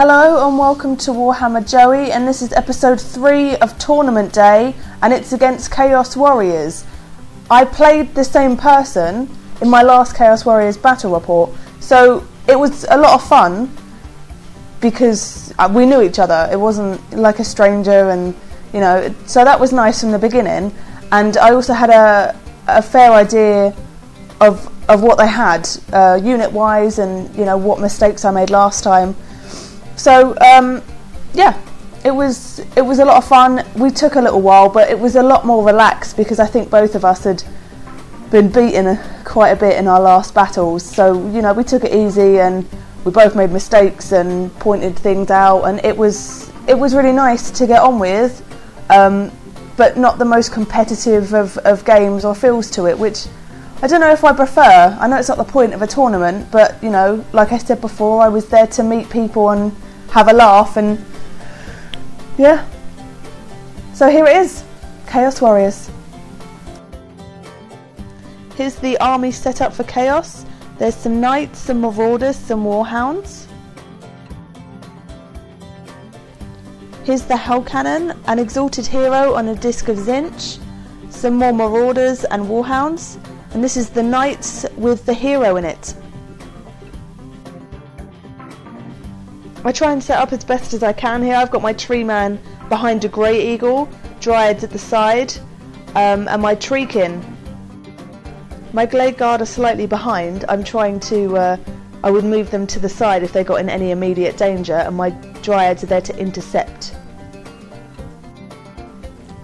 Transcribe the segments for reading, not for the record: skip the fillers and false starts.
Hello and welcome to Warhammer Joey, and this is episode 3 of Tournament Day, and it's against Chaos Warriors. I played the same person in my last Chaos Warriors battle report, so it was a lot of fun because we knew each other. It wasn't like a stranger, and so that was nice from the beginning. And I also had a fair idea of what they had unit wise, and what mistakes I made last time. So yeah, it was a lot of fun. We took a little while, but it was a lot more relaxed because I think both of us had been beaten quite a bit in our last battles. So we took it easy, and we both made mistakes and pointed things out, and it was really nice to get on with, but not the most competitive of games or feels to it, which I don't know if I prefer. I know it's not the point of a tournament, but like I said before, I was there to meet people and have a laugh, and yeah. So here it is, Chaos Warriors. Here's the army set up for Chaos. There's some Knights, some Marauders, some Warhounds. Here's the Hell Cannon, an Exalted Hero on a Disc of Zinch, some more Marauders and Warhounds, and this is the Knights with the Hero in it. I try and set up as best as I can here. I've got my Tree Man behind a Grey Eagle, Dryads at the side, and my Treekin. My Glade Guard are slightly behind. I'm trying to, I would move them to the side if they got in any immediate danger, and my Dryads are there to intercept.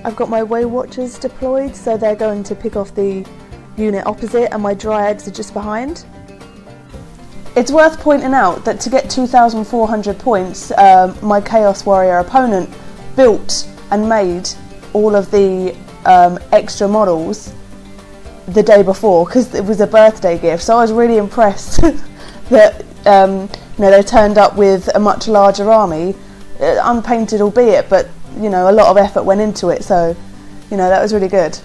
I've got my Way Watchers deployed, so they're going to pick off the unit opposite, and my Dryads are just behind. It's worth pointing out that to get 2,400 points, my Chaos Warrior opponent built and made all of the extra models the day before because it was a birthday gift. So I was really impressed that they turned up with a much larger army, unpainted albeit, but a lot of effort went into it. So that was really good.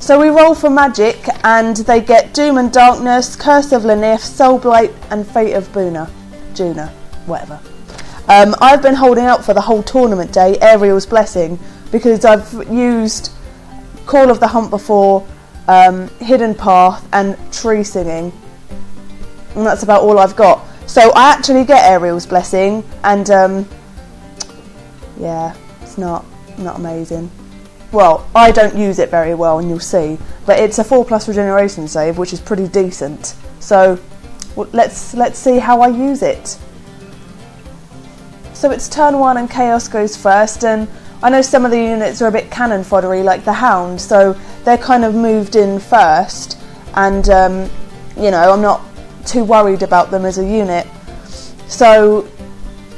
So we roll for magic, and they get Doom and Darkness, Curse of Lanif, Soul Blight, and Fate of Juna, whatever. I've been holding out for the whole tournament day, Ariel's Blessing, because I've used Call of the Hunt before, Hidden Path, and Tree Singing, and that's about all I've got. So I actually get Ariel's Blessing, and yeah, it's not amazing. Well, I don't use it very well, and you'll see, but it's a 4+ regeneration save, which is pretty decent. So let's see how I use it. So it's turn 1 and Chaos goes first, and I know some of the units are a bit cannon foddery, like the Hound, so they're kind of moved in first, and I'm not too worried about them as a unit. So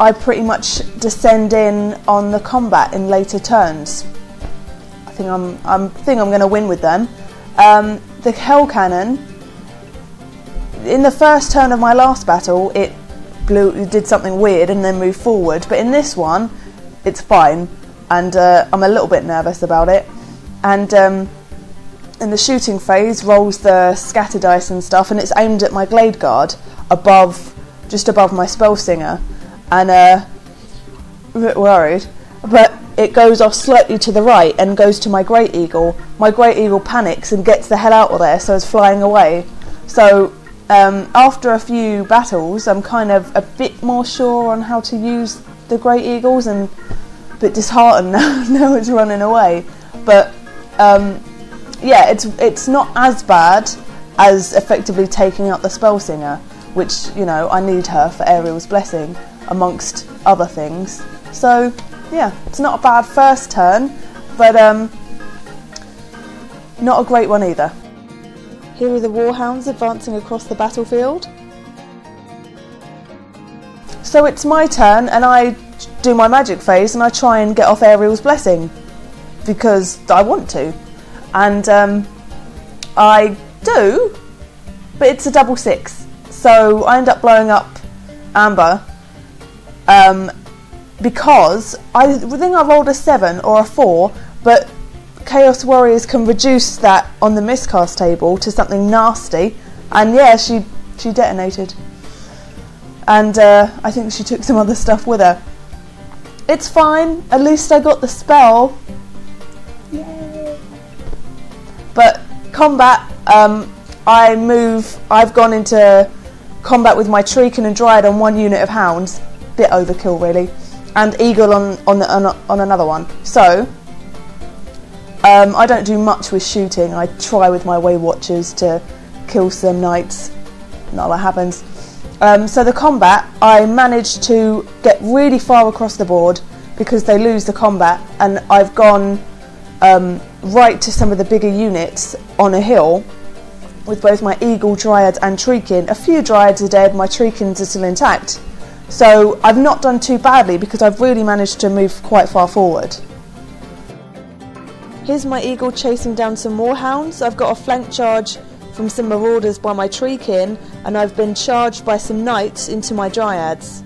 I pretty much descend in on the combat in later turns. I think I'm going to win with them. The Hell Cannon, in the first turn of my last battle, it did something weird and then moved forward, but in this one it's fine, and I'm a little bit nervous about it. And in the shooting phase, rolls the scatter dice and stuff, and it's aimed at my Glade Guard just above my Spell Singer, and a bit worried, but it goes off slightly to the right and goes to my Great Eagle. My Great Eagle panics and gets the hell out of there, so it's flying away. So after a few battles, I'm kind of a bit more sure on how to use the Great Eagles, and a bit disheartened now it's running away. But yeah, it's not as bad as effectively taking out the Spell Singer, which I need her for Ariel's Blessing amongst other things. So yeah, it's not a bad first turn, but not a great one either. Here are the Warhounds advancing across the battlefield. So it's my turn, and I do my magic phase, and I try and get off Ariel's Blessing because I want to, and I do, but it's a double 6, so I end up blowing up Amber. Because I think I rolled a 7 or a 4, but Chaos Warriors can reduce that on the miscast table to something nasty, and yeah, she detonated. and I think she took some other stuff with her. It's fine, at least I got the spell. Yay. But combat, I've gone into combat with my Treekin and Dryad on one unit of hounds, bit overkill really, and Eagle on another one. So I don't do much with shooting. I try with my Way Watchers to kill some knights. Not what happens. So the combat, I managed to get really far across the board because they lose the combat, and I've gone right to some of the bigger units on a hill with both my Eagle, Dryad and Treekin. A few Dryads are dead, my Treekins are still intact. So I've not done too badly because I've really managed to move quite far forward. Here's my Eagle chasing down some Warhounds. I've got a flank charge from some Marauders by my Treekin, and I've been charged by some Knights into my Dryads.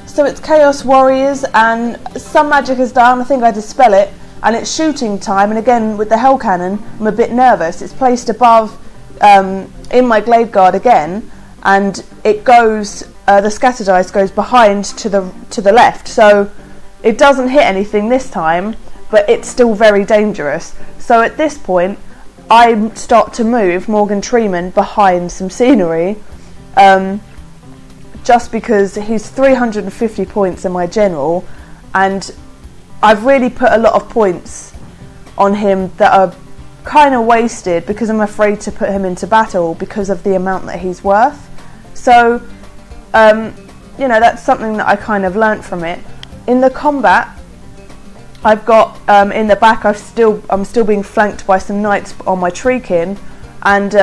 So it's Chaos Warriors, and some magic is down. I think I dispel it, and it's shooting time, and again with the Hell Cannon I'm a bit nervous. It's placed above in my Glade Guard again, and it goes, the scatter dice goes behind to the left, so it doesn't hit anything this time, but it's still very dangerous. So at this point I start to move Morgan Treeman behind some scenery, just because he's 350 points in my general, and I've really put a lot of points on him that are kind of wasted because I'm afraid to put him into battle because of the amount that he's worth. So you know, that's something that I kind of learnt from it. In the combat, I've got in the back, I'm still being flanked by some knights on my Treekin, and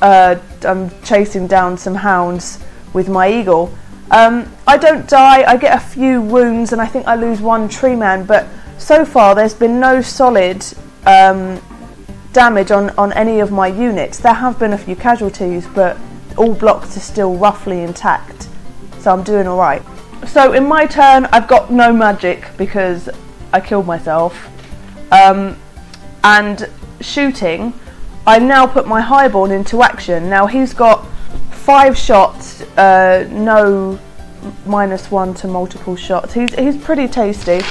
I'm chasing down some hounds with my Eagle. I don't die, I get a few wounds, and I think I lose one tree man, but so far there's been no solid damage on any of my units. There have been a few casualties, but all blocks are still roughly intact, so I'm doing alright. So in my turn I've got no magic because I killed myself, and shooting, I now put my Highborn into action. Now he's got 5 shots, no -1 to multiple shots. He's pretty tasty.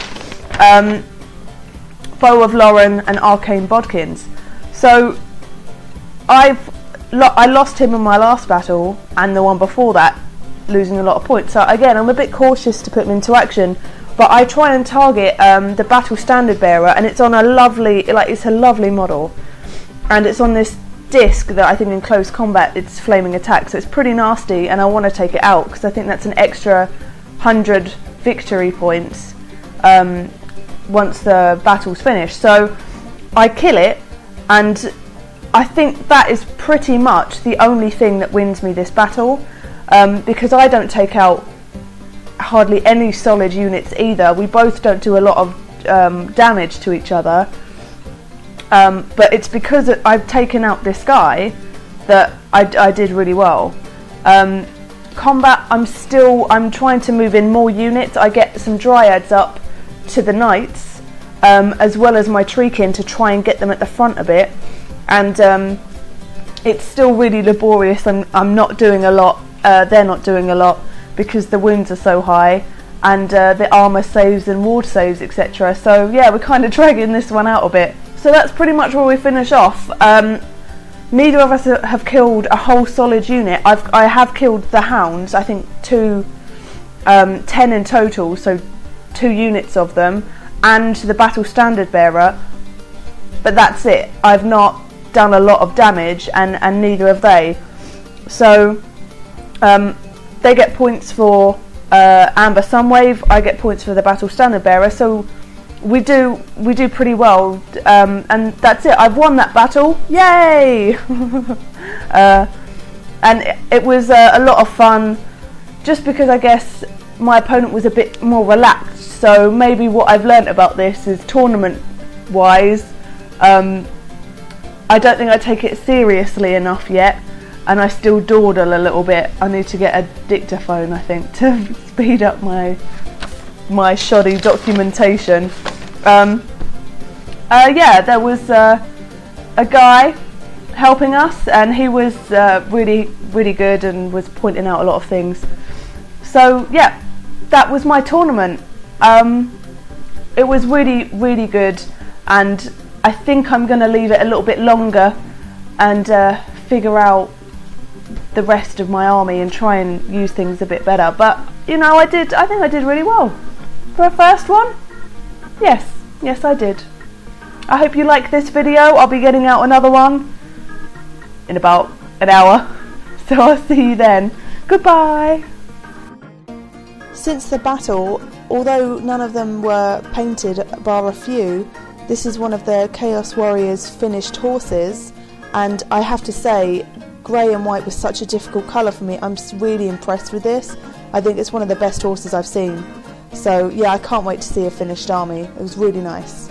Bow of Lauren and Arcane Bodkins. So I lost him in my last battle and the one before that, losing a lot of points. So again, I'm a bit cautious to put him into action, but I try and target the Battle Standard Bearer, and it's on a lovely, it's a lovely model, and it's on this disc that I think in close combat it's flaming attack, so it's pretty nasty, and I want to take it out because I think that's an extra 100 victory points once the battle's finished. So I kill it, and I think that is pretty much the only thing that wins me this battle, because I don't take out hardly any solid units either. We both don't do a lot of damage to each other, but it's because I've taken out this guy that I did really well. Combat, I'm trying to move in more units. I get some Dryads up to the Knights, as well as my Treekin, to try and get them at the front a bit, and it's still really laborious. I'm not doing a lot, they're not doing a lot, because the wounds are so high, and the armour saves and ward saves, etc. So yeah, we're kind of dragging this one out a bit. So that's pretty much where we finish off. Neither of us have killed a whole solid unit. I have killed the hounds, I think 10 in total, so 2 units of them, and the Battle Standard Bearer, but that's it. I've not done a lot of damage, and neither have they. So they get points for Amber Sunwave, I get points for the Battle Standard Bearer, so we do pretty well, and that's it. I've won that battle, yay! And it was a lot of fun, just because I guess my opponent was a bit more relaxed. So maybe what I've learnt about this is, tournament wise, I don't think I take it seriously enough yet, and I still dawdle a little bit. I need to get a dictaphone, I think, to speed up my shoddy documentation. Yeah, there was a guy helping us, and he was really good and was pointing out a lot of things. So yeah, that was my tournament. It was really good, and I think I'm going to leave it a little bit longer and figure out the rest of my army and try and use things a bit better. But you know, I think I did really well for a first one. Yes I did. I hope you like this video. I'll be getting out another one in about an hour, so I'll see you then. Goodbye. Since the battle, although none of them were painted bar a few, this is one of the Chaos Warriors' finished horses, and I have to say, grey and white was such a difficult colour for me. I'm really impressed with this. I think it's one of the best horses I've seen. So yeah, I can't wait to see a finished army. It was really nice.